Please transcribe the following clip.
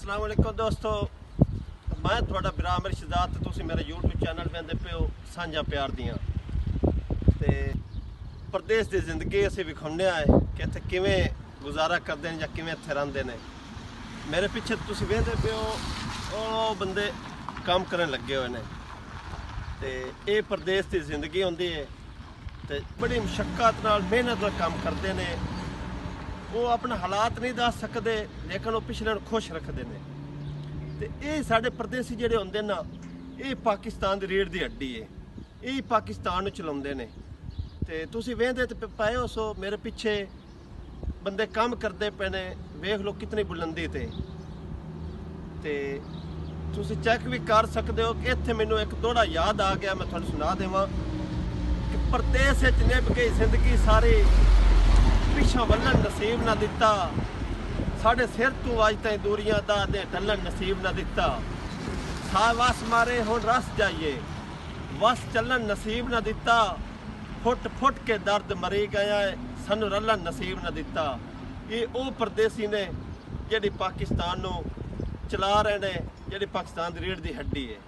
अस्सलाम वालेकुम दोस्तों, मैं थोड़ा बिरामर शहजाद ते तुसीं मेरा यूट्यूब चैनल वेंदे पे हो सांझा प्यार दियां ते प्रदेश की जिंदगी असीं विखाउने आए कि इत्थे किवें गुजारा करते हैं या किवें इत्थे रहिंदे ने। मेरे पिछे तुसीं वेंदे पे हो ओह बंदे काम करन लगे हुए ने ते ये प्रदेश की जिंदगी होंदी है ते बड़ी मुशक्कत नाल मेहनत नाल काम करते ने। वो अपने हालात नहीं दस सकते लेकिन वो पिछले खुश रखते हैं। तो ये साढ़े प्रदेसी जोड़े होंगे ना, ये पाकिस्तान की रीढ़ की हड्डी है, ये पाकिस्तान चलाते हैं। तो तुसीं वेंदे ते पाए हो सो मेरे पिछे बंदे काम करते पे ने, वेख लो कितनी बुलंदी ते तुसीं चेक भी कर सकते हो कि इत्थे मैनू एक दौड़ा याद आ गया, मैं तुहानूं सुना देवां कि प्रदेश निभ गई जिंदगी सारी, पिछा वलन नसीब ना दिता, साढ़े सिर तू अज तई दूरियां दा दे टलन नसीब ना दिता। सा वस मारे हुण रस जाइए, वस चलन नसीब ना दिता, फुट फुट के दर्द मरी गया है, सानू रलन नसीब ना दिता। ये वो परदेसी ने जिहड़ी पाकिस्तान नू चला रहे ने, जिहड़ी पाकिस्तान दी रीढ़ दी हड्डी है।